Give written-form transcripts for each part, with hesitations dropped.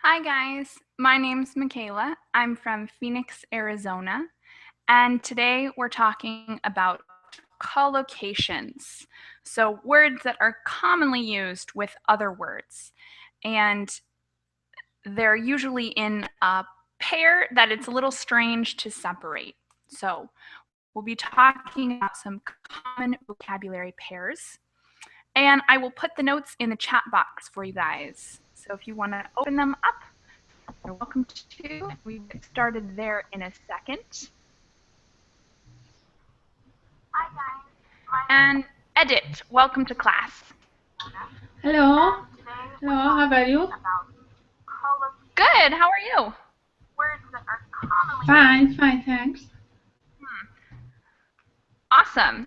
Hi guys, my name's Michaela. I'm from Phoenix, Arizona, and today we're talking about collocations. So words that are commonly used with other words. And they're usually in a pair that it's a little strange to separate. So we'll be talking about some common vocabulary pairs. And I will put the notes in the chat box for you guys. So if you want to open them up, you're welcome to. We get started there in a second. Hi guys. And Edit, welcome to class. Hello. Hello, how are you? Good, how are you? Fine, thanks. Awesome.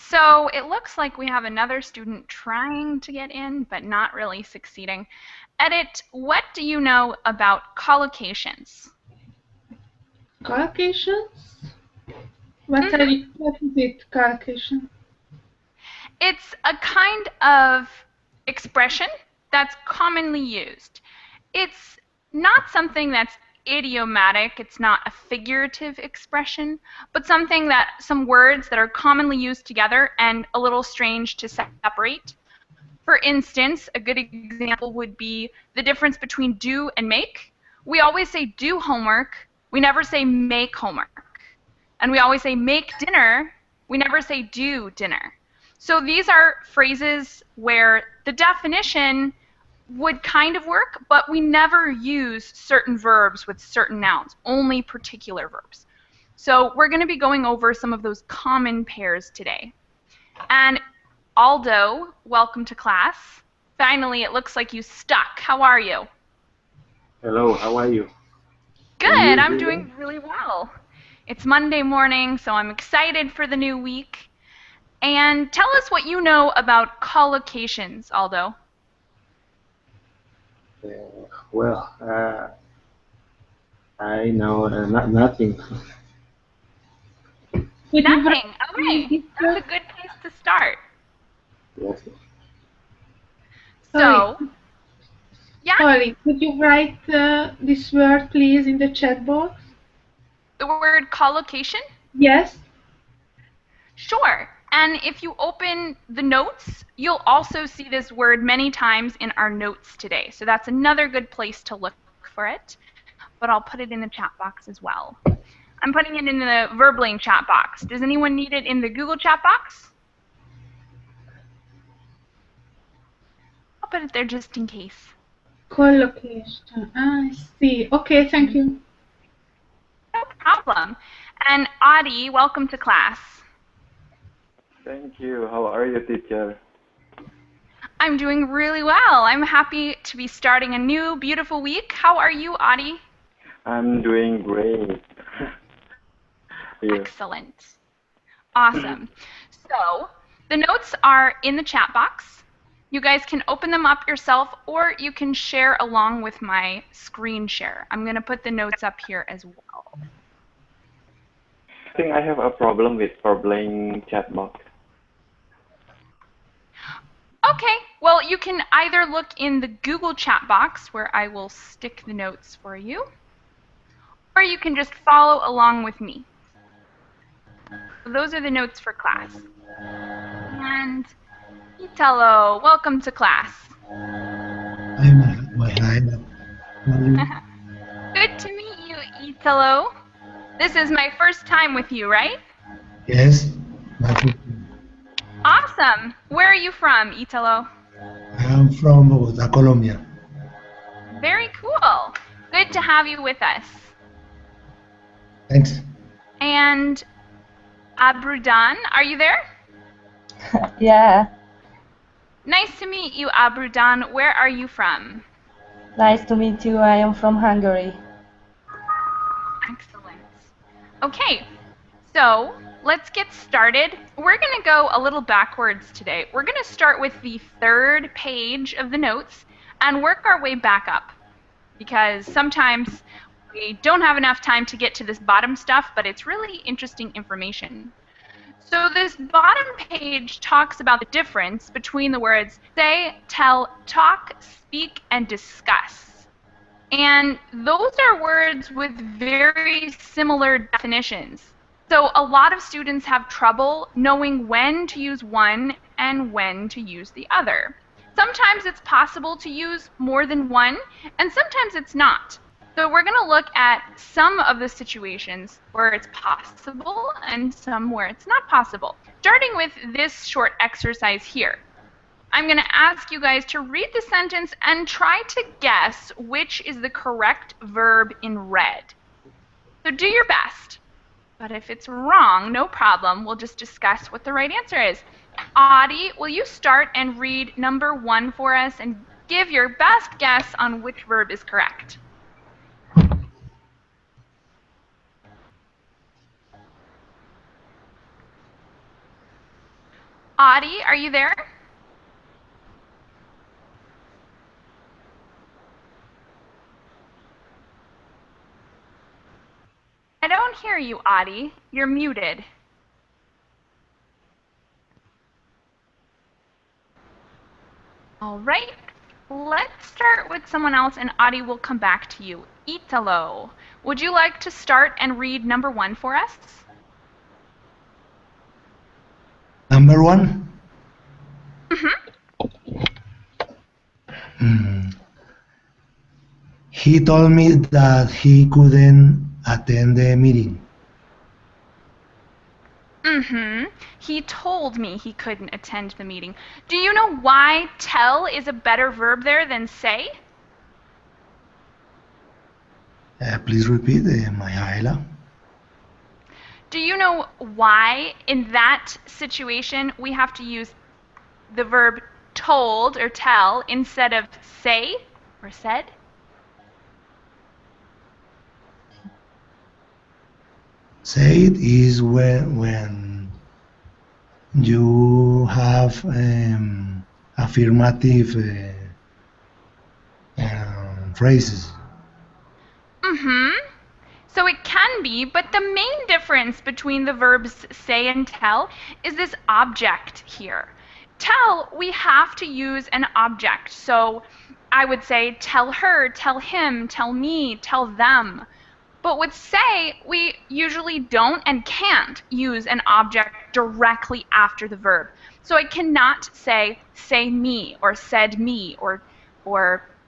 So it looks like we have another student trying to get in, but not really succeeding. Edit, what do you know about collocations? Collocations? What is it, collocation? It's a kind of expression that's commonly used. It's not something that's idiomatic, it's not a figurative expression, but some words that are commonly used together and a little strange to separate. For instance, a good example would be the difference between do and make. We always say do homework, we never say make homework. And we always say make dinner, we never say do dinner. So these are phrases where the definition would kind of work, but we never use certain verbs with certain nouns, only particular verbs. So we're going to be going over some of those common pairs today. And Aldo, welcome to class. Finally, it looks like you stuck. How are you? Hello, how are you? Good, I'm doing really well. It's Monday morning, so I'm excited for the new week. And tell us what you know about collocations, Aldo. I know nothing. Nothing. Okay, that's a good place to start. Yes. So, yeah. Sorry, could you write this word, please, in the chat box? The word collocation? Yes. Sure. And if you open the notes, you'll also see this word many times in our notes today. So that's another good place to look for it. But I'll put it in the chat box as well. I'm putting it in the Verbling chat box. Does anyone need it in the Google chat box? I'll put it there just in case. Collocation. I see. Okay, thank you. No problem. And Adi, welcome to class. Thank you. How are you, teacher? I'm doing really well. I'm happy to be starting a new, beautiful week. How are you, Adi? I'm doing great. Excellent. Awesome. So, the notes are in the chat box. You guys can open them up yourself, or you can share along with my screen share. I'm going to put the notes up here as well. I think I have a problem with Verbling chat box. Okay, well, you can either look in the Google chat box, where I will stick the notes for you, or you can just follow along with me. So those are the notes for class. And Italo, welcome to class. Good to meet you, Italo. This is my first time with you, right? Yes. Awesome. Where are you from, Italo? I'm from Bogota, Colombia. Very cool. Good to have you with us. Thanks. And Abrudan, are you there? Yeah. Nice to meet you, Abrudan. Where are you from? Nice to meet you. I am from Hungary. Excellent. Okay, so let's get started. We're going to go a little backwards today. We're going to start with the third page of the notes and work our way back up, because sometimes we don't have enough time to get to this bottom stuff, but it's really interesting information. So this bottom page talks about the difference between the words say, tell, talk, speak, and discuss. And those are words with very similar definitions. So a lot of students have trouble knowing when to use one and when to use the other. Sometimes it's possible to use more than one, and sometimes it's not. So we're going to look at some of the situations where it's possible and some where it's not possible. Starting with this short exercise here. I'm going to ask you guys to read the sentence and try to guess which is the correct verb in red. So do your best. But if it's wrong, no problem. We'll just discuss what the right answer is. Audie, will you start and read number 1 for us and give your best guess on which verb is correct? Audie, are you there? I don't hear you, Audie. You're muted. All right. Let's start with someone else, and Audie will come back to you. Italo, would you like to start and read number 1 for us? Number 1. He told me that he couldn't attend the meeting. He told me he couldn't attend the meeting. Do you know why tell is a better verb there than say? Please repeat, Mihaela. Do you know why in that situation we have to use the verb told or tell instead of say or said? Said is when you have affirmative phrases. So it can be, but the main difference between the verbs say and tell is this object here. Tell, we have to use an object. So I would say tell her, tell him, tell me, tell them. But with say, we usually don't and can't use an object directly after the verb. So I cannot say me, or said me, or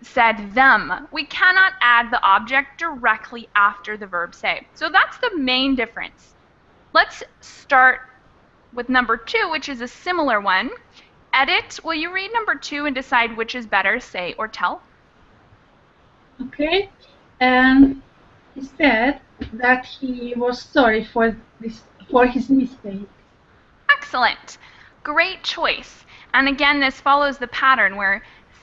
said them. We cannot add the object directly after the verb say. So that's the main difference. Let's start with number 2, which is a similar one. Edit, will you read number 2 and decide which is better, say or tell? Okay. He said that he was sorry for his mistake. Excellent. Great choice. And again, this follows the pattern where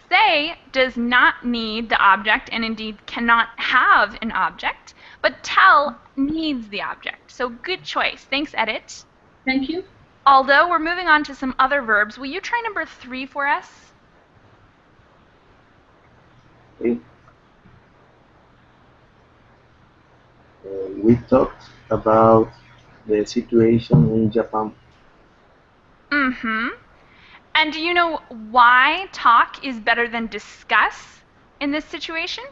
say does not need the object and indeed cannot have an object, but tell needs the object. So good choice. Thanks, Edit. Thank you. Aldo, we're moving on to some other verbs. Will you try number 3 for us? Okay. We talked about the situation in Japan. And do you know why talk is better than discuss in this situation?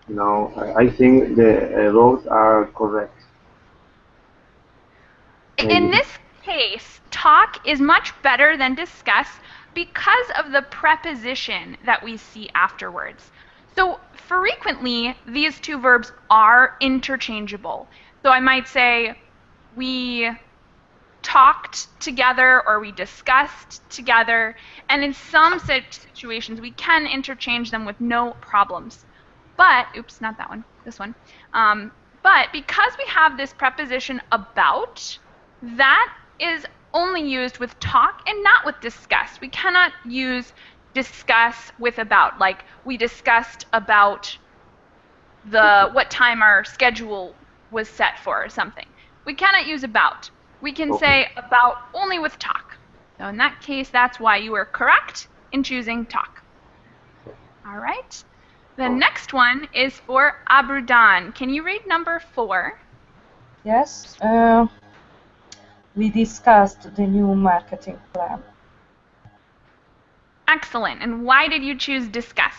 No, I think the both are correct. In this case, talk is much better than discuss because of the preposition that we see afterwards. So frequently, these two verbs are interchangeable. So I might say, we talked together or we discussed together. And in some situations, we can interchange them with no problems. But, oops, not that one, this one. But because we have this preposition about, that is only used with talk and not with discuss. We cannot use discuss with about, like we discussed about what time our schedule was set for or something. We cannot use about. We can say about only with talk. So in that case, that's why you were correct in choosing talk. All right. The next one is for Abrudan. Can you read number 4? Yes. we discussed the new marketing plan. Excellent. And why did you choose discuss?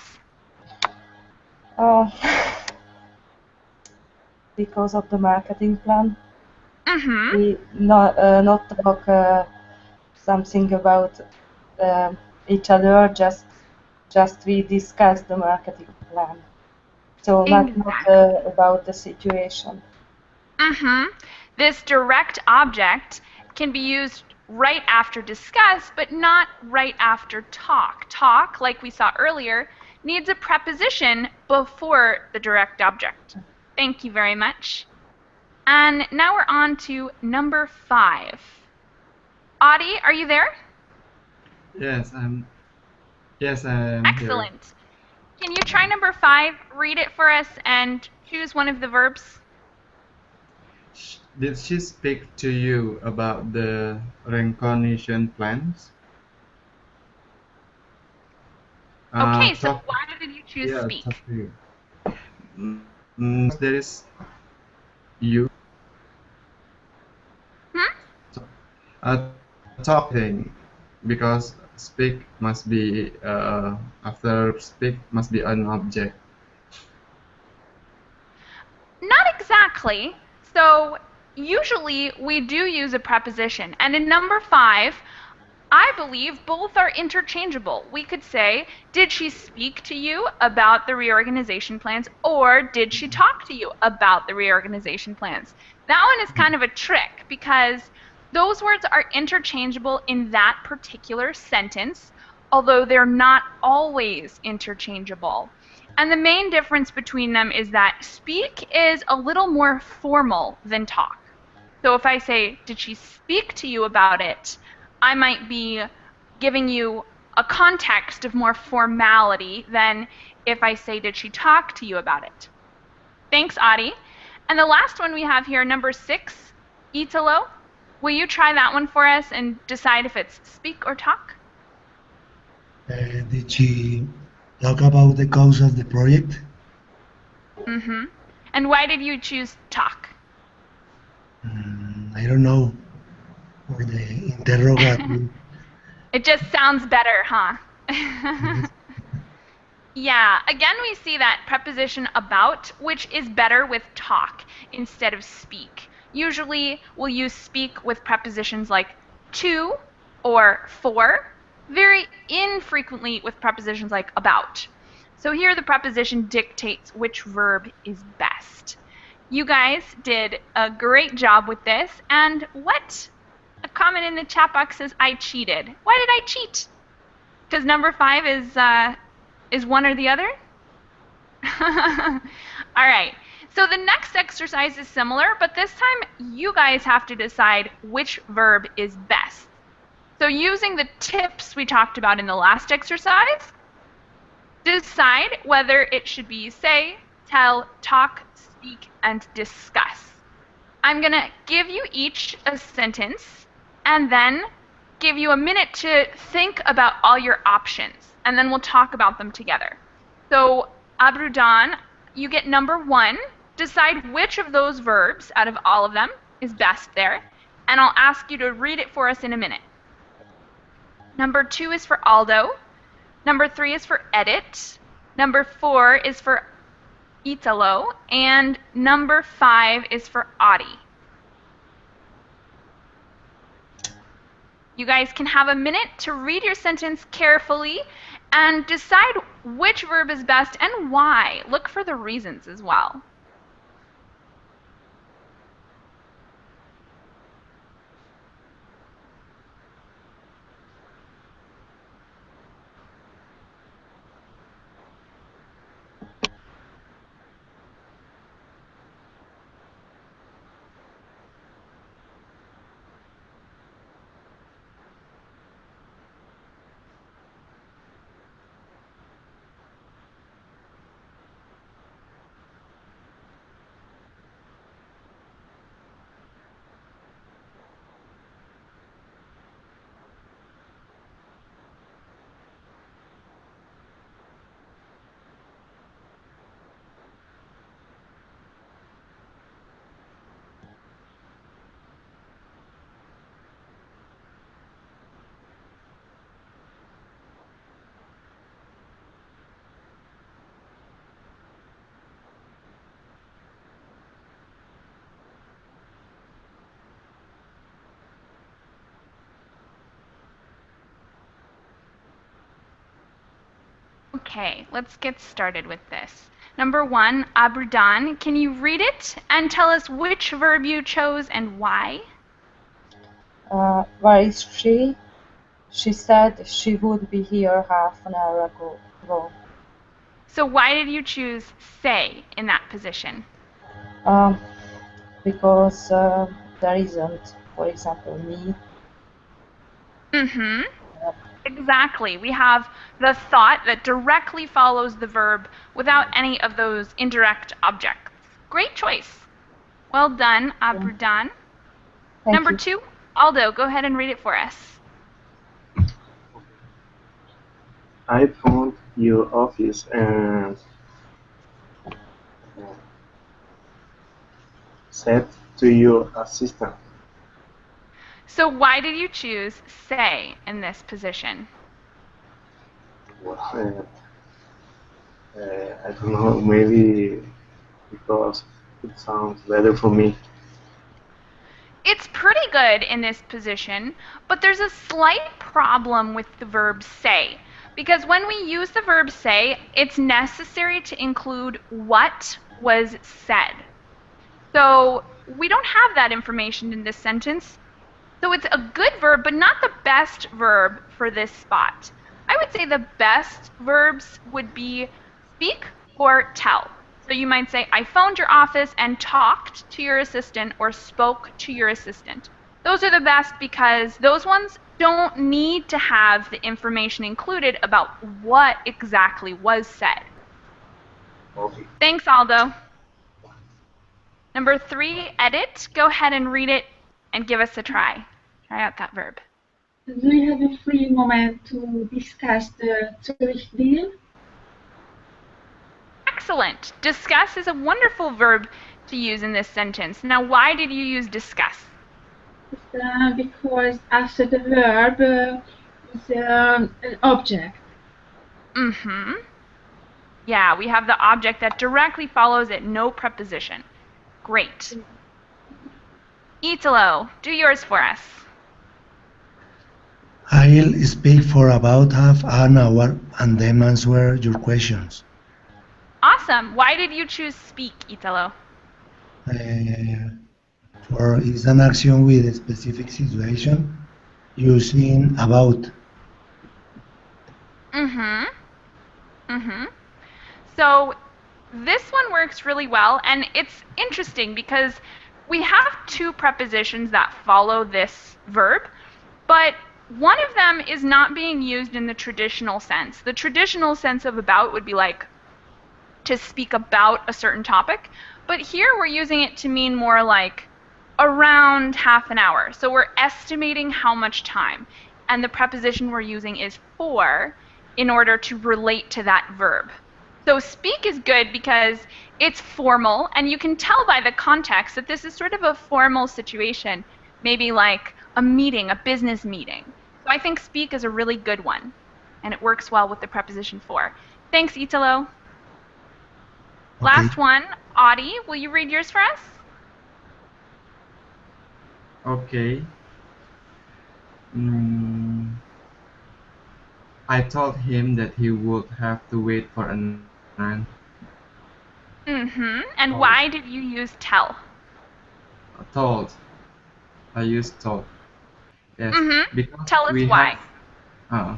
Oh, because of the marketing plan. Mm-hmm. We not talk something about each other, just we discuss the marketing plan. So not Exactly. about the situation. Mm-hmm. This direct object can be used right after discuss, but not right after talk. Talk, like we saw earlier, needs a preposition before the direct object. Thank you very much. And now we're on to number 5. Audie, are you there? Yes, yes, I am here. Excellent. Can you try number 5, read it for us, and choose one of the verbs? Did she speak to you about the reincarnation plans? Okay, so Talk. why did you choose Yeah, speak? talk to you. There is you. Hmm? Uh, Talking because speak must be after speak must be an object. Not exactly. So usually we do use a preposition. And in number 5, I believe both are interchangeable. We could say, did she speak to you about the reorganization plans, or did she talk to you about the reorganization plans? That one is kind of a trick because those words are interchangeable in that particular sentence, although they're not always interchangeable. And the main difference between them is that speak is a little more formal than talk. So if I say, did she speak to you about it? I might be giving you a context of more formality than if I say, did she talk to you about it? Thanks, Adi. And the last one we have here, number 6, Italo. Will you try that one for us and decide if it's speak or talk? Did she talk about the cause of the project? Mm-hmm. And why did you choose talk? I don't know. For the interrogative. It just sounds better, huh? Yes. Yeah, again, we see that preposition about, which is better with talk instead of speak. Usually, we'll use speak with prepositions like to or for, very infrequently with prepositions like about. So here, the preposition dictates which verb is best. You guys did a great job with this, and what? A comment in the chat box says, I cheated. Why did I cheat? Because number 5 is one or the other? All right. So the next exercise is similar, but this time you guys have to decide which verb is best. So using the tips we talked about in the last exercise, decide whether it should be say, tell, talk, speak, and discuss. I'm going to give you each a sentence and then give you a minute to think about all your options, and then we'll talk about them together. So, Abrudan, you get number 1. Decide which of those verbs out of all of them is best there, and I'll ask you to read it for us in a minute. Number 2 is for Aldo. Number 3 is for edit. Number 4 is for Italo. And number 5 is for Adi. You guys can have a minute to read your sentence carefully and decide which verb is best and why. Look for the reasons as well. Okay, let's get started with this. Number 1, Aberdan, can you read it and tell us which verb you chose and why? Where is she? She said she would be here half an hour ago. So why did you choose say in that position? Because there isn't, for example, me. Mm-hmm. Exactly. We have the thought that directly follows the verb without any of those indirect objects. Great choice. Well done, Aberdan. Thank Number you. 2, Aldo, go ahead and read it for us. I found your office and said to your assistant. So why did you choose say in this position? Well, I don't know, maybe because it sounds better for me. It's pretty good in this position, but there's a slight problem with the verb say. Because when we use the verb say, it's necessary to include what was said. So we don't have that information in this sentence. So it's a good verb, but not the best verb for this spot. I would say the best verbs would be speak or tell. So you might say, I phoned your office and talked to your assistant or spoke to your assistant. Those are the best because those ones don't need to have the information included about what exactly was said. Okay. Thanks, Aldo. Number 3, edit. Go ahead and read it and give us a try. Try out that verb. Do you have a free moment to discuss the Zurich deal? Excellent. Discuss is a wonderful verb to use in this sentence. Now, why did you use discuss? Because after the verb is an object. Mm-hmm. Yeah, we have the object that directly follows it, no preposition. Great. Italo, do yours for us. I'll speak for about half an hour and then answer your questions. Awesome. Why did you choose speak, Italo? Uh, for is an action with a specific situation using about. Mm-hmm. Mm-hmm. So this one works really well, and it's interesting because we have 2 prepositions that follow this verb, but one of them is not being used in the traditional sense. The traditional sense of about would be like to speak about a certain topic, but here we're using it to mean more like around half an hour. So we're estimating how much time, and the preposition we're using is for in order to relate to that verb. So speak is good because it's formal, and you can tell by the context that this is sort of a formal situation, maybe like a meeting, a business meeting. So I think speak is a really good one, and it works well with the preposition for. Thanks, Italo. Okay. Last one, Audie, will you read yours for us? Okay. Mm, I told him that he would have to wait for an answer. Mm-hmm. And Told. why did you use tell? Told. I used told. Yes, Mm-hmm. because Tell us why. uh,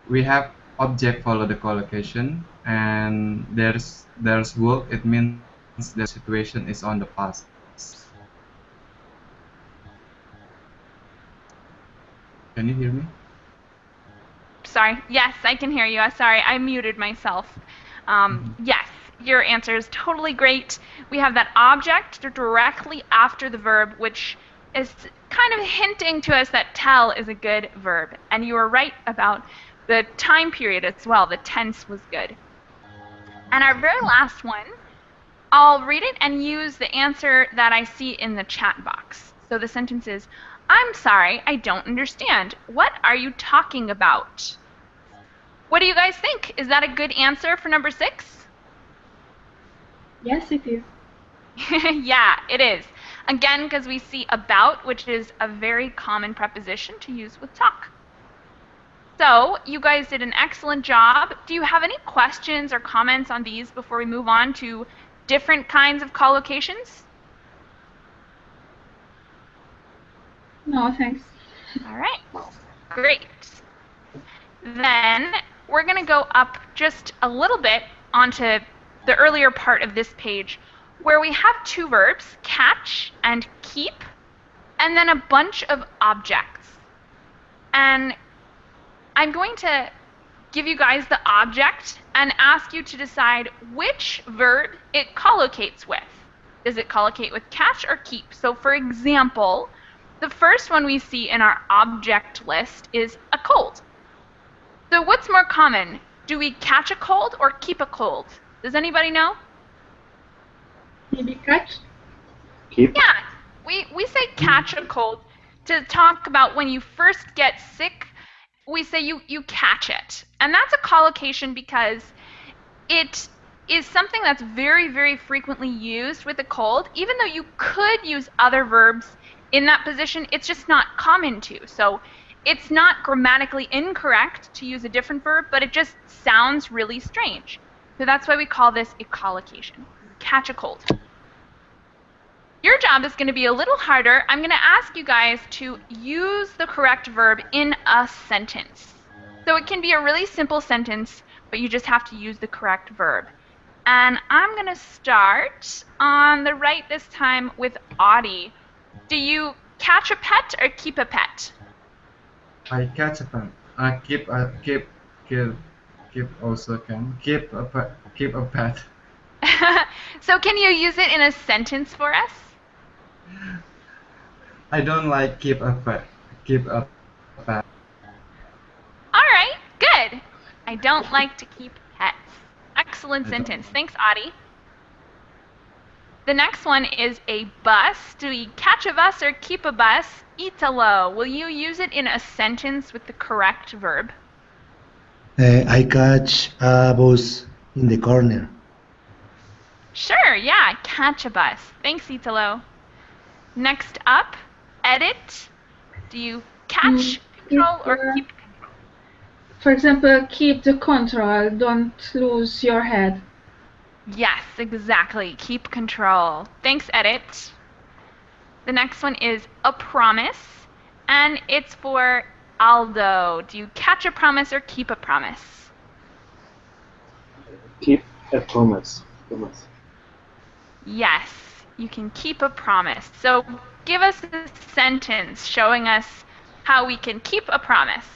we have object follow the collocation, and there's work. It means the situation is on the past. Can you hear me? Sorry. Yes, I can hear you. Sorry, I muted myself. Yes, your answer is totally great. We have that object directly after the verb, which is kind of hinting to us that tell is a good verb. And you were right about the time period as well. The tense was good. And our very last one, I'll read it and use the answer that I see in the chat box. So the sentence is, I'm sorry, I don't understand. What are you talking about? What do you guys think? Is that a good answer for number 6? Yes, it is. Yeah, it is. Again, because we see about, which is a very common preposition to use with talk. So you guys did an excellent job. Do you have any questions or comments on these before we move on to different kinds of collocations? No, thanks. All right, great. Then we're going to go up just a little bit onto the earlier part of this page where we have two verbs, catch and keep, and then a bunch of objects. And I'm going to give you guys the object and ask you to decide which verb it collocates with. Does it collocate with catch or keep? So for example, the first one we see in our object list is a cold. So what's more common? Do we catch a cold or keep a cold? Does anybody know? Maybe catch? Keep. Yeah, we say catch a cold to talk about when you first get sick. We say you catch it. And that's a collocation because it is something that's very, very frequently used with a cold. Even though you could use other verbs in that position, it's just not common to. So it's not grammatically incorrect to use a different verb, but it just sounds really strange. So that's why we call this a collocation. Catch a cold. Your job is going to be a little harder. I'm going to ask you guys to use the correct verb in a sentence. So it can be a really simple sentence, but you just have to use the correct verb. And I'm going to start on the right this time with Audie. Do you catch a pet or keep a pet? I catch a pet. Keep also can keep a pet. Keep a pet. So can you use it in a sentence for us? I don't like keep a pet. Keep a pet. All right, good. I don't like to keep pets. Excellent sentence. Thanks, Audie. The next one is a bus. Do we catch a bus or keep a bus? Italo, will you use it in a sentence with the correct verb? I catch a bus in the corner. Sure, yeah, catch a bus. Thanks, Italo. Next up, edit. Do you catch control or keep control? For example, keep the control, don't lose your head. Yes, exactly. Keep control. Thanks, edit. The next one is a promise, and it's for Aldo. Do you catch a promise or keep a promise? Keep a promise. Promise. Yes, you can keep a promise. So give us a sentence showing us how we can keep a promise.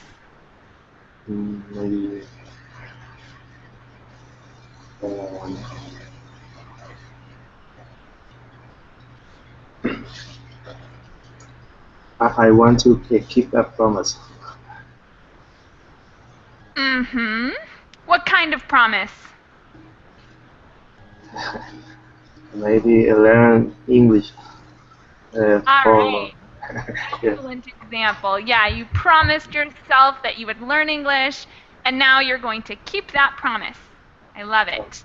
Maybe. Um, I want to keep a promise. Mm-hmm. What kind of promise? Maybe learn English. All For right. Excellent example. Yeah, you promised yourself that you would learn English, and now you're going to keep that promise. I love it.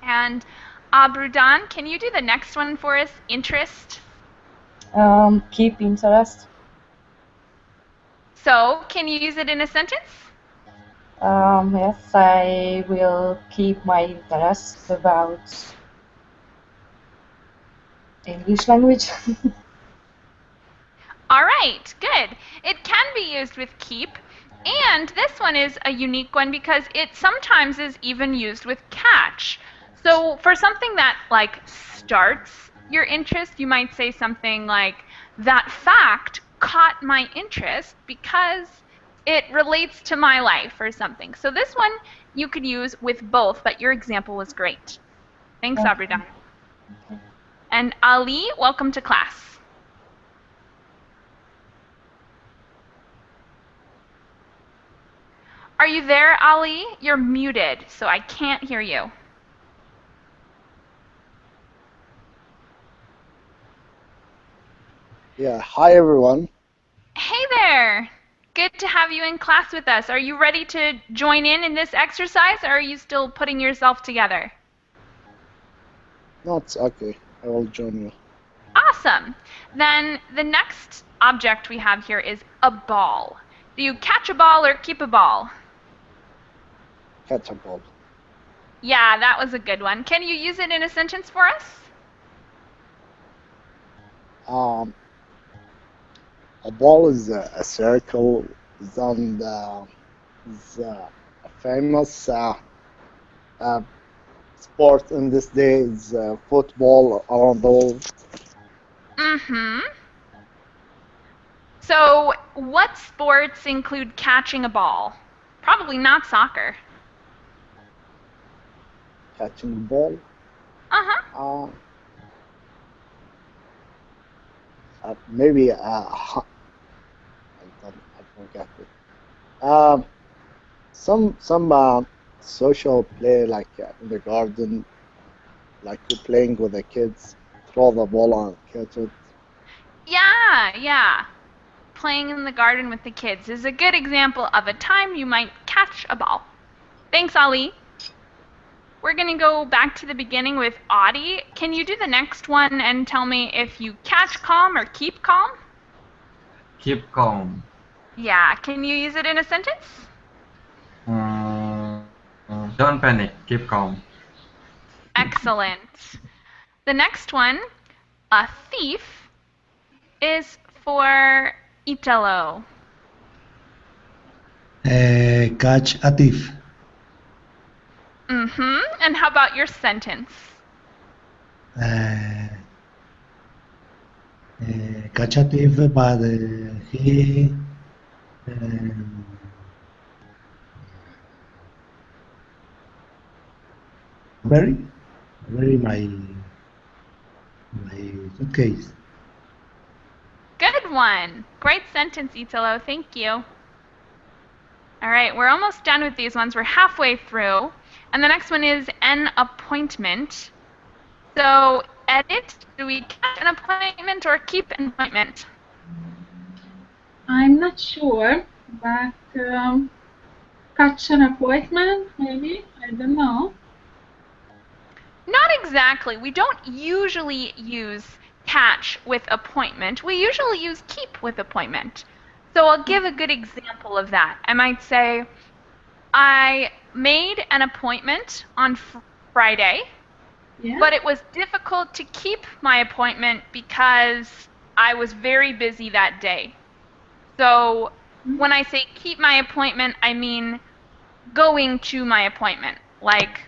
And Abrudan, can you do the next one for us? Interest. Keep interest. So, can you use it in a sentence? Yes, I will keep my interest about English language. All right, good. It can be used with keep, and this one is a unique one because it sometimes is even used with catch. So for something that like starts your interest, you might say something like, that fact caught my interest because it relates to my life or something. So this one you could use with both, but your example was great. Thanks, Okay. Abridan. And Ali, welcome to class. Are you there, Ali? You're muted, so I can't hear you. Yeah, hi everyone. Hey there! Good to have you in class with us. Are you ready to join in this exercise, or are you still putting yourself together? No, it's okay. I will join you. Awesome. Then the next object we have here is a ball. Do you catch a ball or keep a ball? Catch a ball. Yeah, that was a good one. Can you use it in a sentence for us? Um, a ball is a circle, and is a famous uh, sport in this day is football around the world. Mm-hmm. So, what sports include catching a ball? Probably not soccer. Catching the ball. Uh-huh. Maybe I forgot it. Um, some social play like in the garden, like you're playing with the kids, throw the ball and catch it. Yeah. Playing in the garden with the kids is a good example of a time you might catch a ball. Thanks, Ali. We're going to go back to the beginning with Audie. Can you do the next one and tell me if you catch calm or keep calm? Keep calm. Yeah, can you use it in a sentence? Don't panic. Keep calm. Excellent. The next one, a thief, is for Italo. Catch a thief. Mm-hmm. And how about your sentence? Catch a thief, but he um, bury my suitcase. Good one. Great sentence, Italo. Thank you. All right, we're almost done with these ones. We're halfway through. And the next one is an appointment. So, edit, do we catch an appointment or keep an appointment? I'm not sure, but catch an appointment, maybe? I don't know. Not exactly. We don't usually use catch with appointment. We usually use keep with appointment. So I'll give a good example of that. I might say, I made an appointment on Friday, Yeah. but it was difficult to keep my appointment because I was very busy that day. So when I say keep my appointment, I mean going to my appointment. Like,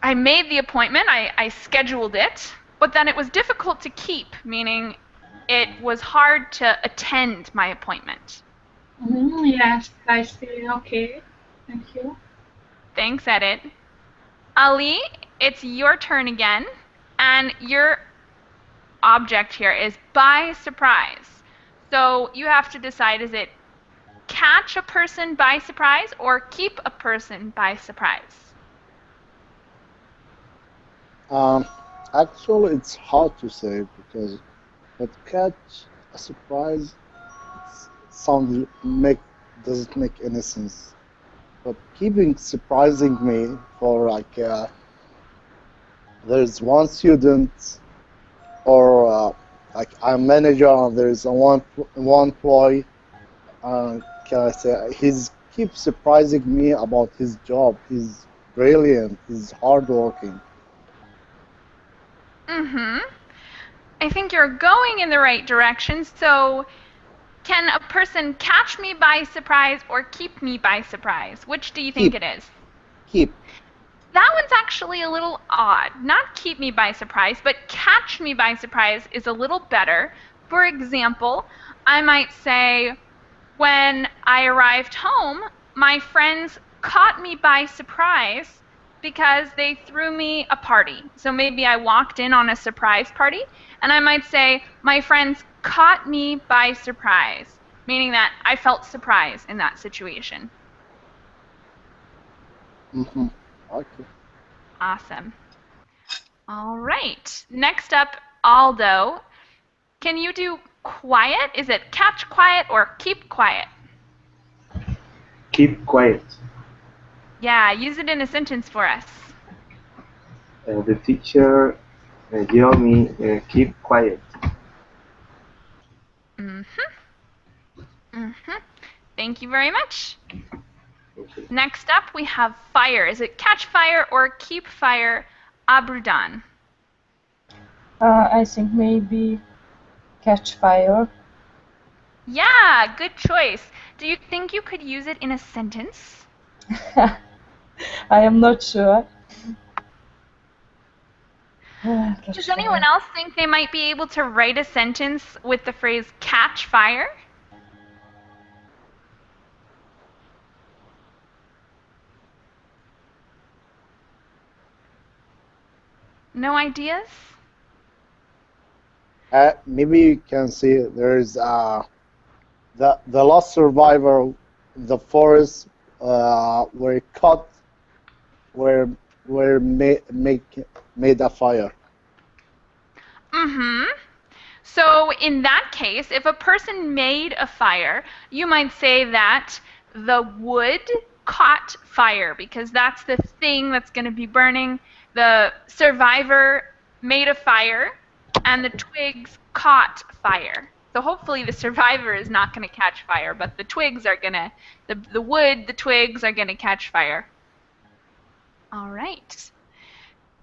I made the appointment, I scheduled it, but then it was difficult to keep, meaning it was hard to attend my appointment. Yes, I see. Okay. Thank you. Thanks, Edit. Ali, it's your turn again, and your object here is by surprise. So you have to decide, is it catch a person by surprise or keep a person by surprise? Um, Actually, it's hard to say because but catch a surprise sounds make doesn't make any sense. But keeping surprising me for like there's one student or like I'm manager and there's a one employee. Can I say he's keeps surprising me about his job. He's brilliant. He's hardworking. Mm-hmm. I think you're going in the right direction. So, can a person catch me by surprise or keep me by surprise? Which do you think Keep it is? keep. That one's actually a little odd. Not keep me by surprise, but catch me by surprise is a little better. For example, I might say, when I arrived home, my friends caught me by surprise because they threw me a party. So maybe I walked in on a surprise party, and I might say, my friends caught me by surprise, meaning that I felt surprise in that situation. Mm-hmm. Okay. Awesome. All right. Next up, Aldo. Can you do quiet? Is it catch quiet or keep quiet? Keep quiet. Yeah, use it in a sentence for us. The teacher yelled me, keep quiet. Mm-hmm. Mm-hmm. Thank you very much. Okay. Next up, we have fire. Is it catch fire or keep fire? Abrudan. I think maybe catch fire. Yeah, good choice. Do you think you could use it in a sentence? I am not sure. Catch Does anyone fire. else think they might be able to write a sentence with the phrase catch fire? No ideas? Maybe you can see there's the last survivor in the forest were caught were made a fire. Mm-hmm. So in that case, if a person made a fire, you might say that the wood caught fire because that's the thing that's going to be burning. The survivor made a fire and the twigs caught fire. So hopefully the survivor is not going to catch fire, but the twigs are going to, the wood, the twigs are going to catch fire. All right.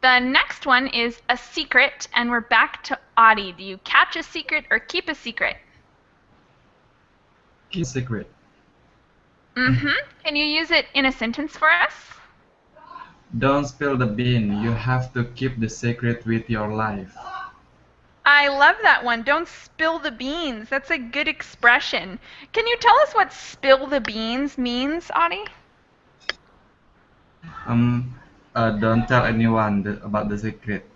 The next one is a secret, and we're back to Audie. Do you catch a secret or keep a secret? Keep secret. Mm-hmm. Can you use it in a sentence for us? Don't spill the bean. You have to keep the secret with your life. I love that one. Don't spill the beans. That's a good expression. Can you tell us what spill the beans means, Audie? Don't tell anyone about the secret.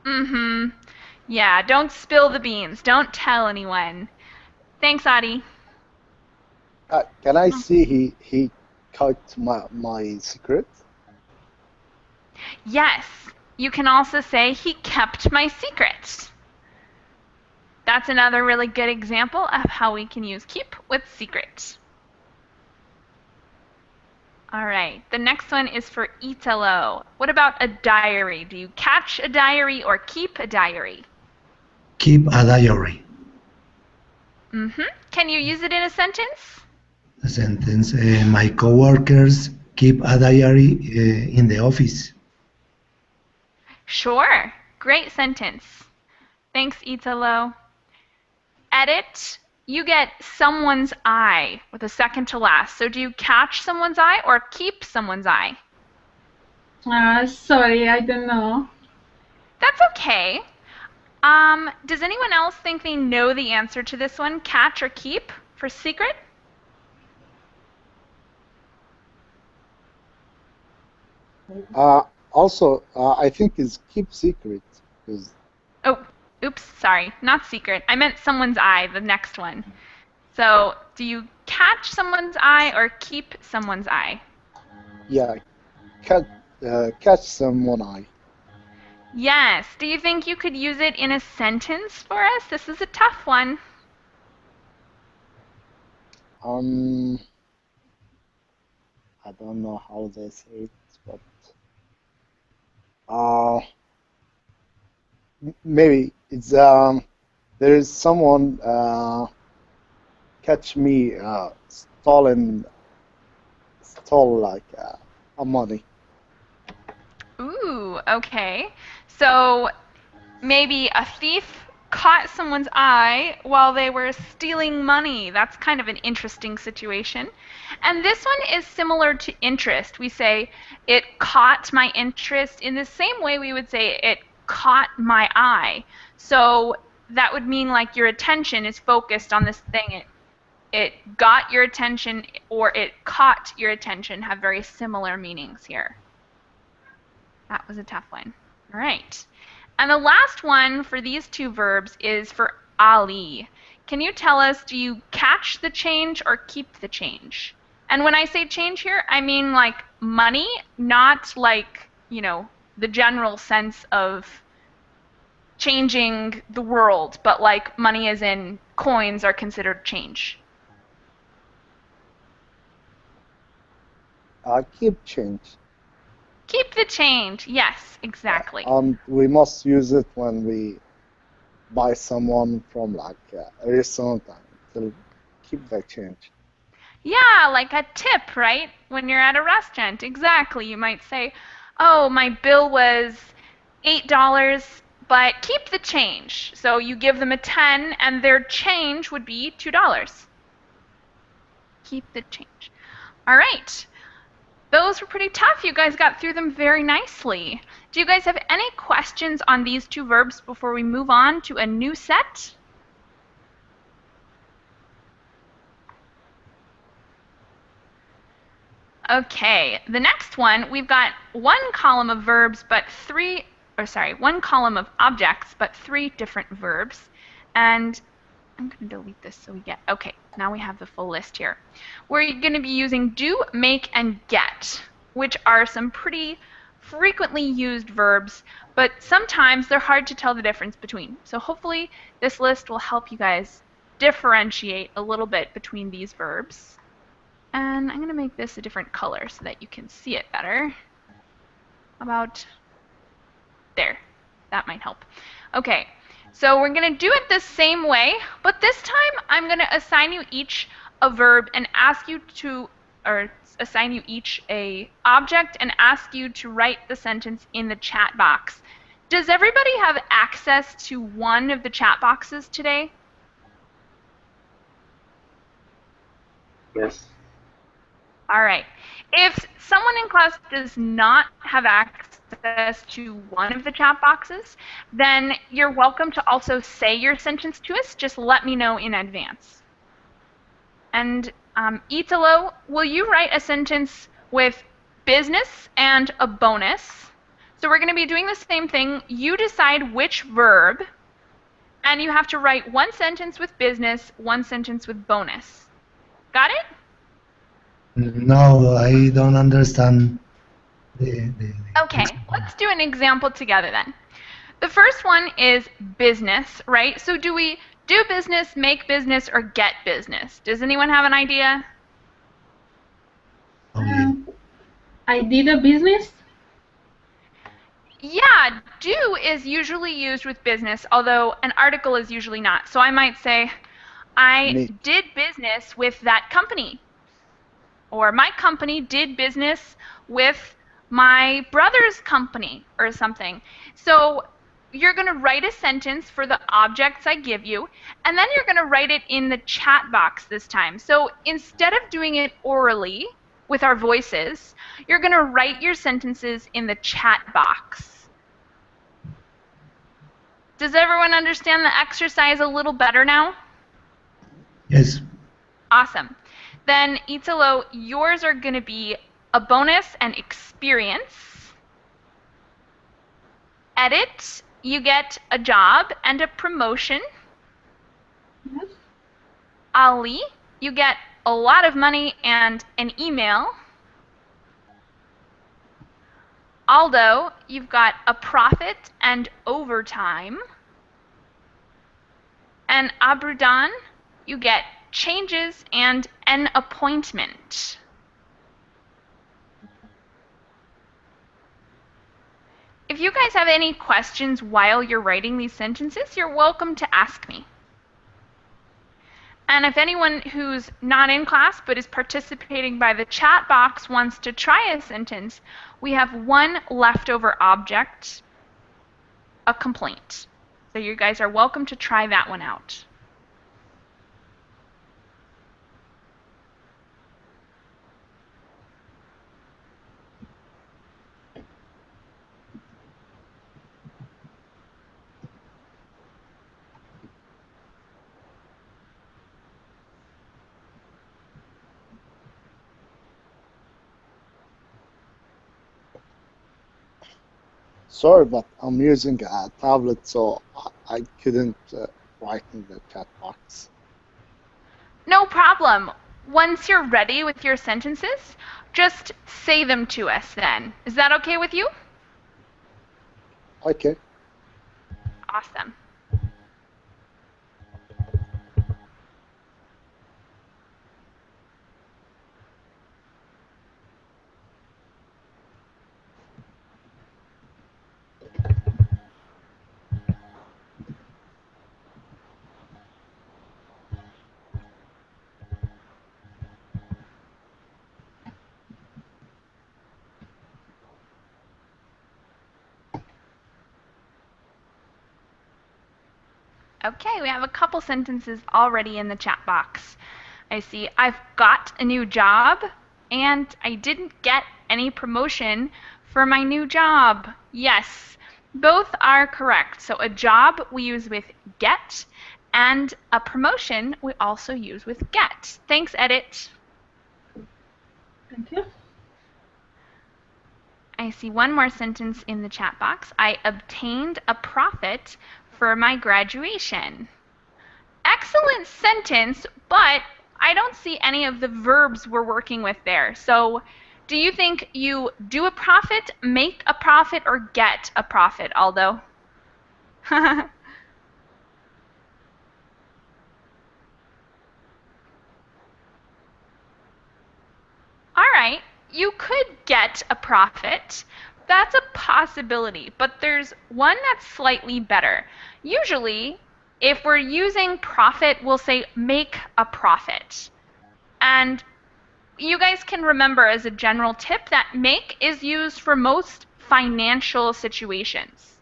Mm-hmm. Yeah, don't spill the beans. Don't tell anyone. Thanks, Audie. Can I see he cut my secret? Yes, you can also say he kept my secret. That's another really good example of how we can use keep with secret. All right, the next one is for Italo. What about a diary? Do you catch a diary or keep a diary? Keep a diary. Mm-hmm. Can you use it in a sentence? A sentence. My coworkers keep a diary in the office. Sure. Great sentence. Thanks, Italo. Edit. You get someone's eye with a second to last. So do you catch someone's eye or keep someone's eye? Sorry, I don't know. That's okay. Does anyone else think they know the answer to this one? Catch or keep for secret? Also, I think it's keep secret because Oh, oops, sorry. Not secret. I meant someone's eye, the next one. So, do you catch someone's eye or keep someone's eye? yeah, catch someone eye. Yes. Do you think you could use it in a sentence for us? This is a tough one. I don't know how they say it, but uh, maybe it's there is someone catch me stole like money. Ooh, okay. So, maybe a thief caught someone's eye while they were stealing money. That's kind of an interesting situation. And this one is similar to interest. We say, it caught my interest in the same way we would say, it caught my eye. So that would mean like your attention is focused on this thing. It got your attention or it caught your attention have very similar meanings here. That was a tough one. All right. And the last one for these two verbs is for Ali. Can you tell us, do you catch the change or keep the change? And when I say change here, I mean like money, not like, you know, the general sense of changing the world, but like money as in coins are considered change. Keep change. Keep the change. Yes, exactly. We must use it when we buy someone from like a restaurant to keep the change. Yeah, like a tip, right? When you're at a restaurant. Exactly. You might say, oh, my bill was $8, but keep the change. So you give them a 10 and their change would be $2. Keep the change. All right. Those were pretty tough. You guys got through them very nicely. Do you guys have any questions on these two verbs before we move on to a new set? Okay, the next one, we've got one column of verbs, but one column of objects, but three different verbs. And I'm going to delete this so we get, okay, now we have the full list here. We're going to be using do, make, and get, which are some pretty frequently used verbs, but sometimes they're hard to tell the difference between. So hopefully this list will help you guys differentiate a little bit between these verbs. And I'm going to make this a different color so that you can see it better. About there. That might help. Okay, so we're going to do it the same way, but this time I'm going to assign you each a verb and ask you to, or assign you each a object and ask you to write the sentence in the chat box. Does everybody have access to one of the chat boxes today? Yes. All right. If someone in class does not have access to one of the chat boxes, then you're welcome to also say your sentence to us. Just let me know in advance. And Italo, will you write a sentence with business and a bonus? So we're going to be doing the same thing. You decide which verb, and you have to write one sentence with business, one sentence with bonus. Got it? No, I don't understand the Okay, let's do an example together then. The first one is business, right? So do we do business, make business, or get business? Does anyone have an idea? only. I did a business. Yeah, do is usually used with business, although an article is usually not. So I might say, I Me. did business with that company. Or my company did business with my brother's company or something. So you're going to write a sentence for the objects I give you, and then you're going to write it in the chat box this time. So instead of doing it orally with our voices, you're going to write your sentences in the chat box. Does everyone understand the exercise a little better now? Yes. Awesome. Then, Italo, yours are going to be a bonus and experience. Edit, you get a job and a promotion. Yes. Ali, you get a lot of money and an email. Aldo, you've got a profit and overtime. And Abrudan, you get changes and an appointment. If you guys have any questions while you're writing these sentences, you're welcome to ask me. And if anyone who's not in class but is participating by the chat box wants to try a sentence, we have one leftover object, a complaint. So you guys are welcome to try that one out. Sorry, but I'm using a tablet, so I couldn't write in the chat box. No problem. Once you're ready with your sentences, just say them to us then. Is that okay with you? Okay. Awesome. Okay, we have a couple sentences already in the chat box. I see I've got a new job and I didn't get any promotion for my new job. Yes, both are correct. So a job we use with get and a promotion we also use with get. Thanks, Edit. Thank you. I see one more sentence in the chat box. I obtained a profit for my graduation. Excellent sentence, but I don't see any of the verbs we're working with there. So do you think you do a profit, make a profit, or get a profit, Aldo? All right, you could get a profit. That's a possibility, but there's one that's slightly better. Usually, if we're using profit, we'll say make a profit. And you guys can remember as a general tip that make is used for most financial situations.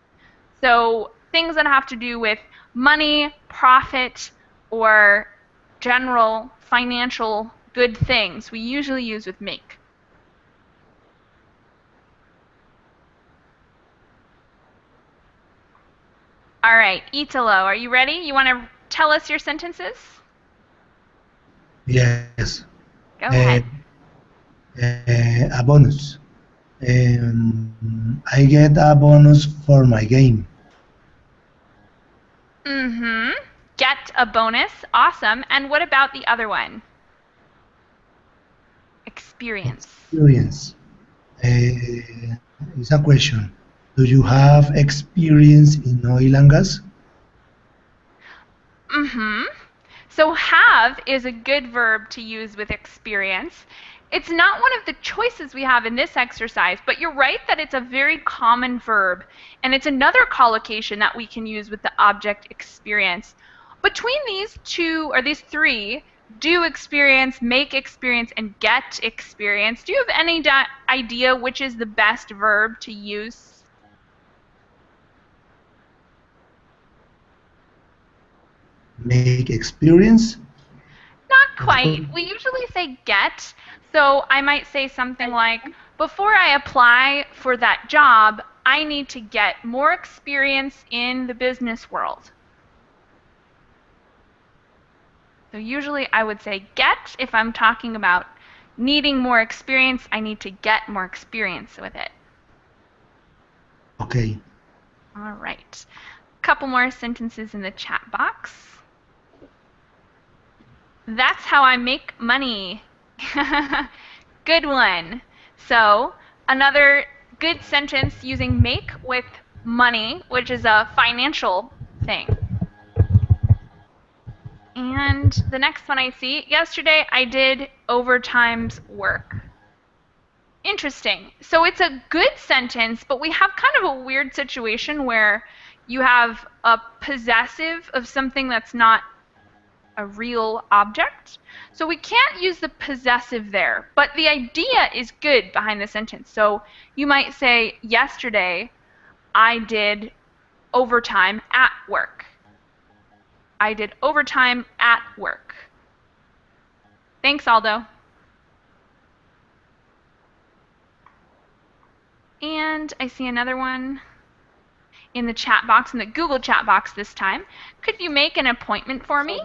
So things that have to do with money, profit, or general financial good things, we usually use with make. All right, Italo, are you ready? You want to tell us your sentences? Yes. Go ahead. A bonus. I get a bonus for my game. Mm-hmm. Get a bonus. Awesome. And what about the other one? Experience. Experience. It's a question. Do you have experience in oil and gas? Mm-hmm. So have is a good verb to use with experience. It's not one of the choices we have in this exercise, but you're right that it's a very common verb, and it's another collocation that we can use with the object experience. Between these two, or these three, do experience, make experience, and get experience, do you have any idea which is the best verb to use? Make experience? Not quite. We usually say get. So I might say something like, before I apply for that job, I need to get more experience in the business world. So usually I would say get if I'm talking about needing more experience. I need to get more experience with it. Okay. All right. A couple more sentences in the chat box. That's how I make money. Good one. So another good sentence using make with money, which is a financial thing. And the next one I see, yesterday I did overtime's work. Interesting. So it's a good sentence, but we have kind of a weird situation where you have a possessive of something that's not a real object. So we can't use the possessive there, but the idea is good behind the sentence. So you might say, yesterday I did overtime at work. I did overtime at work. Thanks, Aldo. And I see another one in the chat box, in the Google chat box this time. Could you make an appointment for me?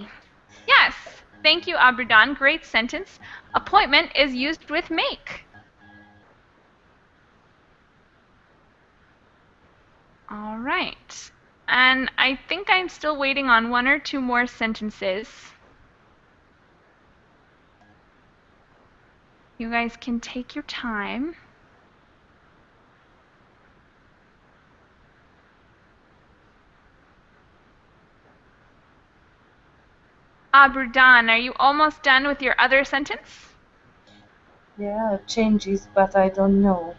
Yes. Thank you, Abridan. Great sentence. Appointment is used with make. All right. And I think I'm still waiting on one or two more sentences. You guys can take your time. Abridan, are you almost done with your other sentence? Yeah, changes, but I don't know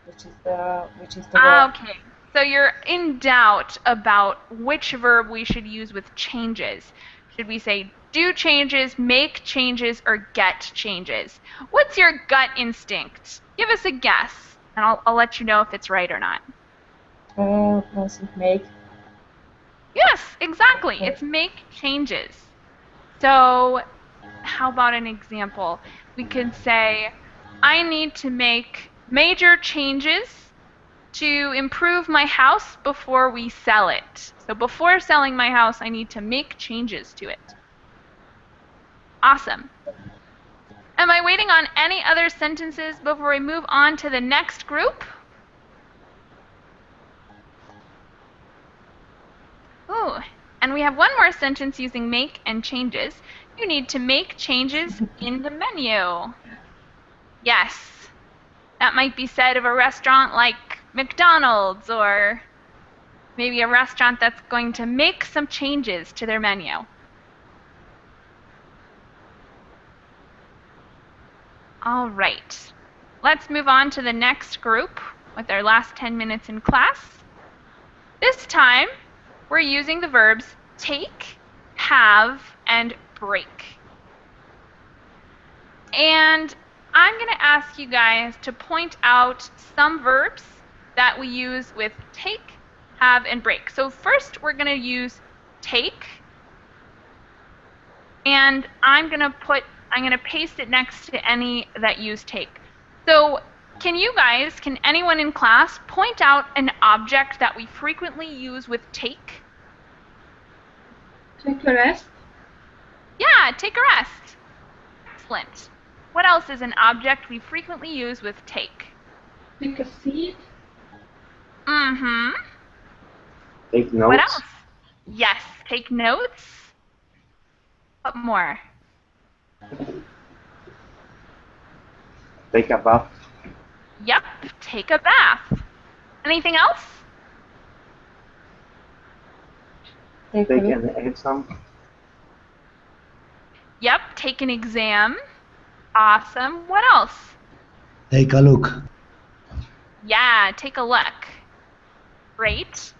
which is the word. Okay. So you're in doubt about which verb we should use with changes. Should we say do changes, make changes, or get changes? What's your gut instinct? Give us a guess, and I'll let you know if it's right or not. I think make. Yes, exactly. It's make changes. So how about an example? We could say, I need to make major changes to improve my house before we sell it. So before selling my house, I need to make changes to it. Awesome. Am I waiting on any other sentences before we move on to the next group? Ooh, and we have one more sentence using make and changes. You need to make changes in the menu. Yes, that might be said of a restaurant like McDonald's, or maybe a restaurant that's going to make some changes to their menu. All right, let's move on to the next group with our last 10 minutes in class. This time, we're using the verbs take, have, and break. And I'm going to ask you guys to point out some verbs that we use with take, have, and break. So first, we're going to use take, and I'm going to paste it next to any that use take. So can anyone in class point out an object that we frequently use with take? Take a rest. Yeah, take a rest. Excellent. What else is an object we frequently use with take? Take a seat. Mm-hmm. Take notes. What else? Yes, take notes. What more? Take a bath. Yep, take a bath. Anything else? Take Take a look. an exam. Yep, take an exam. Awesome. What else? Take a look. Yeah, take a look. Great.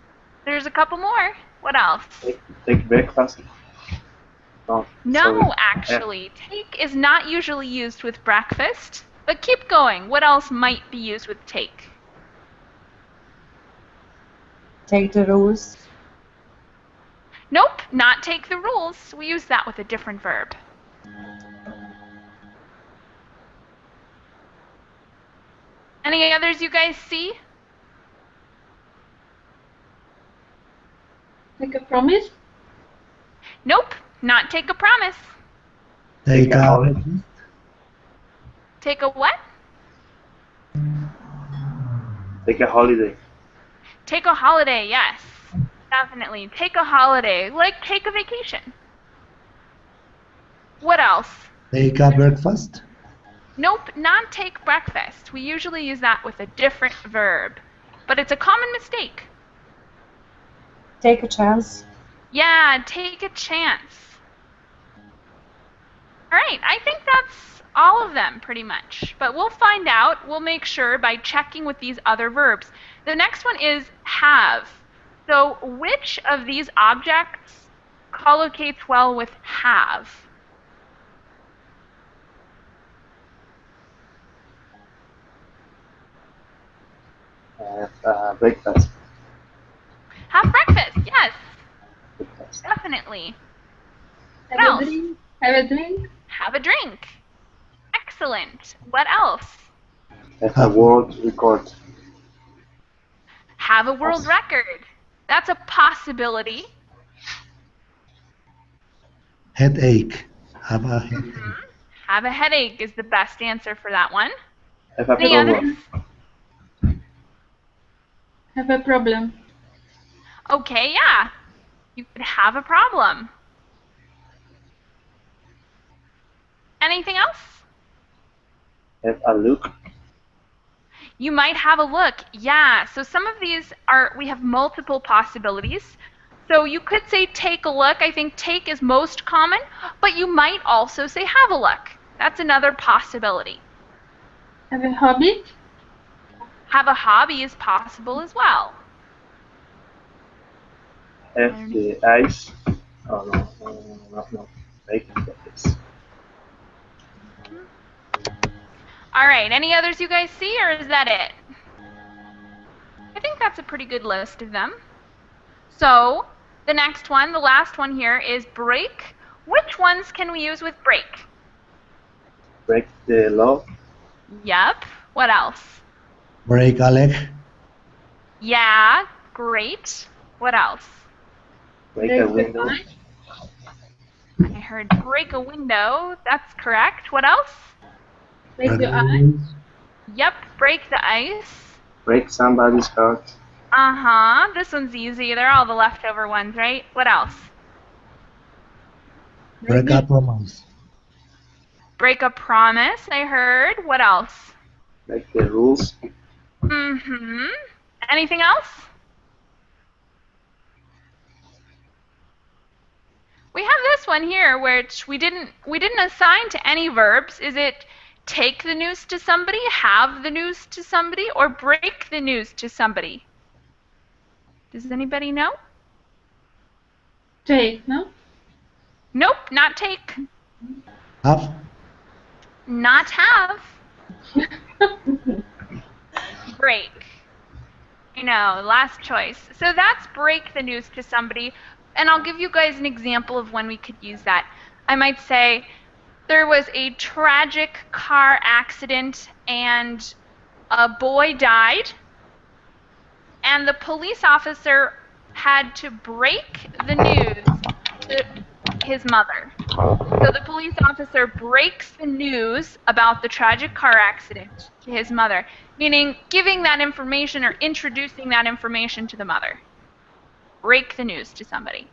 There's a couple more. What else? Take breakfast. Oh, No, sorry. actually. Take is not usually used with breakfast. But keep going. What else might be used with take? Take the rules. Nope, not take the rules. We use that with a different verb. Any others you guys see? Take a promise. Nope, not take a promise. Take a a holiday. Take a what? Take a holiday. Take a holiday, yes. Definitely. Take a holiday, like take a vacation. What else? Take a breakfast. Nope, not take breakfast. We usually use that with a different verb. But it's a common mistake. Take a chance. Yeah, take a chance. All right, I think that's all of them pretty much. But we'll find out. We'll make sure by checking with these other verbs. The next one is have. So which of these objects collocates well with have? Have breakfast. Have breakfast, yes, Breakfast. definitely. Have What a else? drink. Have a drink. Have a drink. Excellent. What else? Have a world record. Have a world record. That's a possibility. Headache. Have a headache. Have a headache is the best answer for that one. Have a Any others? problem. Have a problem. Okay, yeah. You could have a problem. Anything else? Have a look. You might have a look. Yeah, so some of these we have multiple possibilities. So you could say take a look. I think take is most common, but you might also say have a look. That's another possibility. Have a hobby. Have a hobby is possible as well. Have the ice. Oh no. Make this. All right, any others you guys see, or is that it? I think that's a pretty good list of them. So The next one, the last one here, is break. Which ones can we use with break? Break the law. Yep. What else? Break a leg. Yeah, great. What else? Break a window. I heard break a window. That's correct. What else? Break Break the the ice. rules. Yep, break the ice. Break somebody's heart. Uh-huh. This one's easy. They're all the leftover ones, right? What else? Break a promise. Break a promise, I heard. What else? Break the rules. Mm-hmm. Anything else? We have this one here, which we didn't assign to any verbs. Is it take the news to somebody, have the news to somebody, or break the news to somebody? Does anybody know? Take, no? Nope, not take. Have. Not have. Break. I know, last choice. So that's break the news to somebody. And I'll give you guys an example of when we could use that. I might say, there was a tragic car accident and a boy died, and the police officer had to break the news to his mother. So the police officer breaks the news about the tragic car accident to his mother, meaning giving that information or introducing that information to the mother. Break the news to somebody.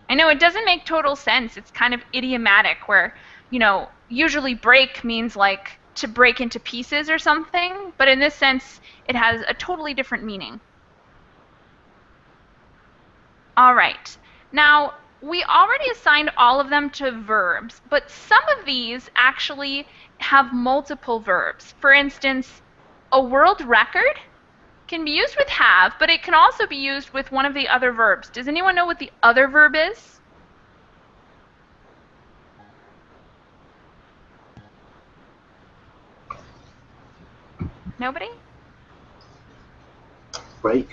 I know it doesn't make total sense. It's kind of idiomatic where, usually break means like to break into pieces or something, but in this sense, it has a totally different meaning. All right. Now, we already assigned all of them to verbs, but some of these actually have multiple verbs. For instance, a world record can be used with have, but it can also be used with one of the other verbs. Does anyone know what the other verb is? Nobody? Break.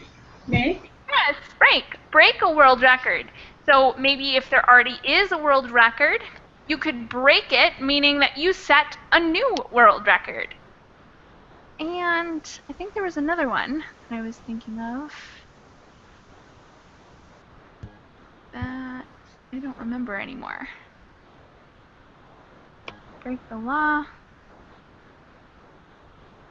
Make. Yes, break. Break a world record. So maybe if there already is a world record, you could break it, meaning that you set a new world record. And I think there was another one that I was thinking of that I don't remember anymore. Break the law.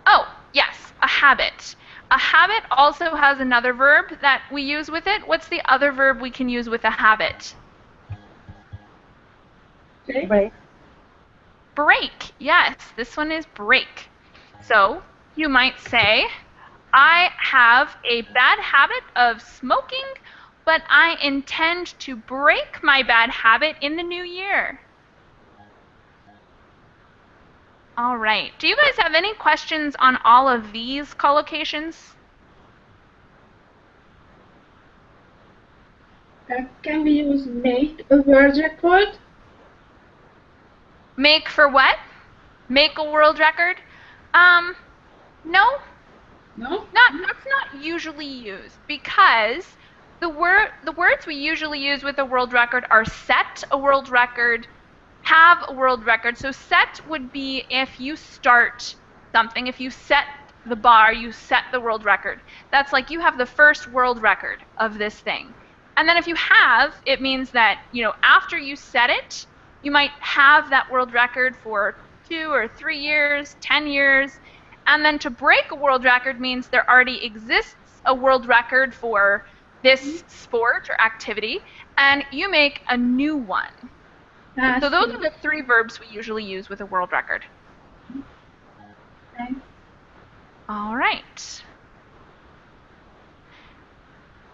Oh, yes, a habit. A habit also has another verb that we use with it. What's the other verb we can use with a habit? Break. Break. Yes, this one is break. So you might say, I have a bad habit of smoking, but I intend to break my bad habit in the new year. All right. Do you guys have any questions on all of these collocations? Can we use make a word record? Make for what? Make a world record? No, No? that's not usually used because the words we usually use with a world record are set a world record, have a world record. So set would be if you start something, if you set the bar, you set the world record. That's like you have the first world record of this thing. And then if you have, it means that, after you set it, you might have that world record for 2 or 3 years, 10 years. And then to break a world record means there already exists a world record for this sport or activity, and you make a new one. So those are the 3 verbs we usually use with a world record. Okay. All right.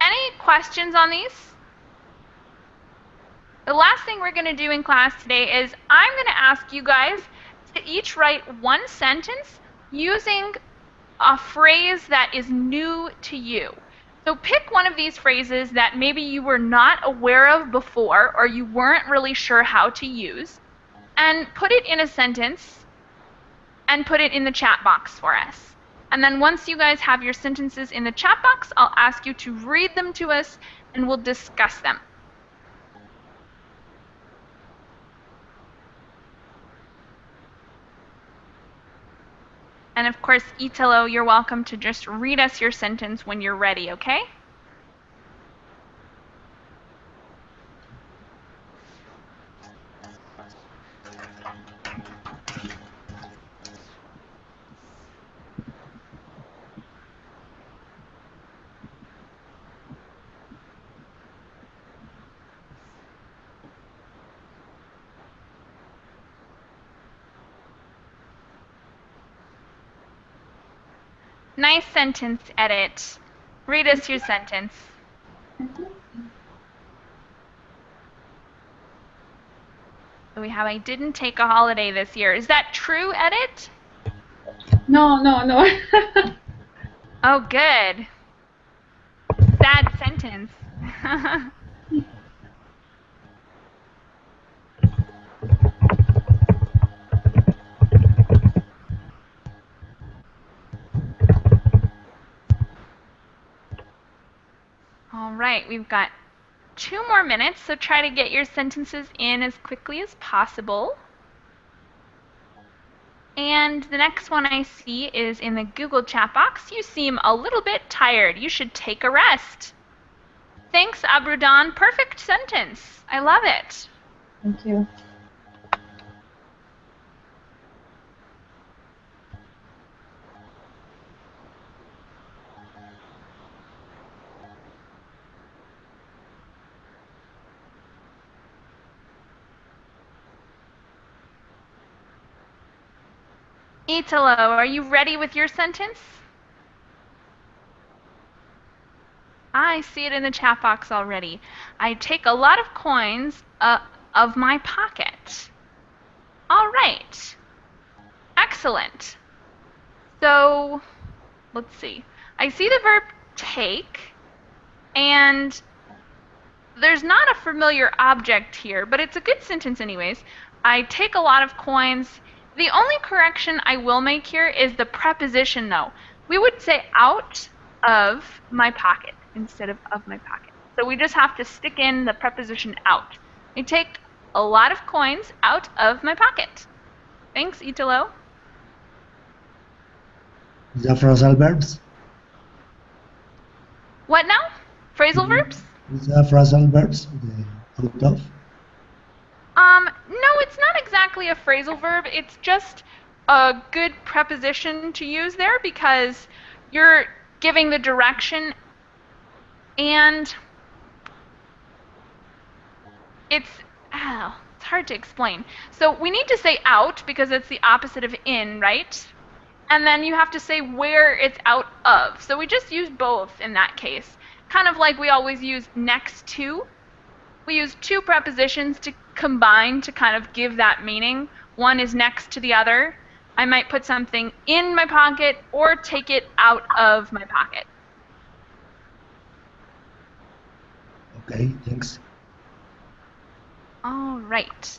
Any questions on these? The last thing we're going to do in class today is I'm going to ask you guys to each write one sentence using a phrase that is new to you. So pick one of these phrases that maybe you were not aware of before or you weren't really sure how to use, and put it in a sentence and put it in the chat box for us. And then once you guys have your sentences in the chat box, I'll ask you to read them to us and we'll discuss them. And of course, Italo, you're welcome to just read us your sentence when you're ready, okay? Nice sentence, Edit. Read us your sentence. So we have, I didn't take a holiday this year. Is that true, Edit? No, no, no. Oh, good. Sad sentence. All right, we've got 2 more minutes, so try to get your sentences in as quickly as possible. And the next one I see is in the Google chat box. You seem a little bit tired. You should take a rest. Thanks, Abrudan. Perfect sentence. I love it. Thank you. Italo, are you ready with your sentence? I see it in the chat box already. I take a lot of coins of my pocket. All right. Excellent. So, let's see. I see the verb take, and there's not a familiar object here, but it's a good sentence anyways. I take a lot of coins. The only correction I will make here is the preposition, though. We would say out of my pocket instead of my pocket. So we just have to stick in the preposition out. I take a lot of coins out of my pocket. Thanks, Italo. The phrasal verbs? What now? Phrasal verbs? The phrasal verbs, the out of? No, it's not exactly a phrasal verb. It's just a good preposition to use there because you're giving the direction and it's hard to explain. So we need to say out because it's the opposite of in, right? And then you have to say where it's out of. So we just use both in that case. Kind of like we always use next to. We use 2 prepositions to combine to kind of give that meaning. One is next to the other. I might put something in my pocket or take it out of my pocket. Okay, thanks. All right.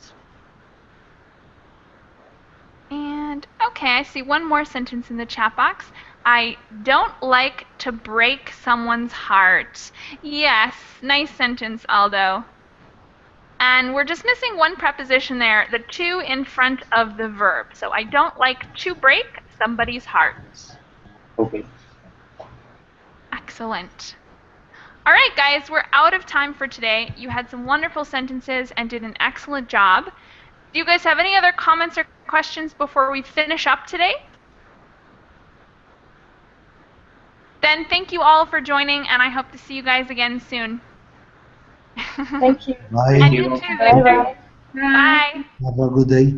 And okay, I see one more sentence in the chat box. I don't like to break someone's heart. Yes, nice sentence, Aldo. And we're just missing one preposition there, the to in front of the verb. So I don't like to break somebody's heart. Okay. Excellent. All right, guys, we're out of time for today. You had some wonderful sentences and did an excellent job. Do you guys have any other comments or questions before we finish up today? Then thank you all for joining, and I hope to see you guys again soon. Thank you. Bye. And you too. Bye bye. Bye. Have a good day.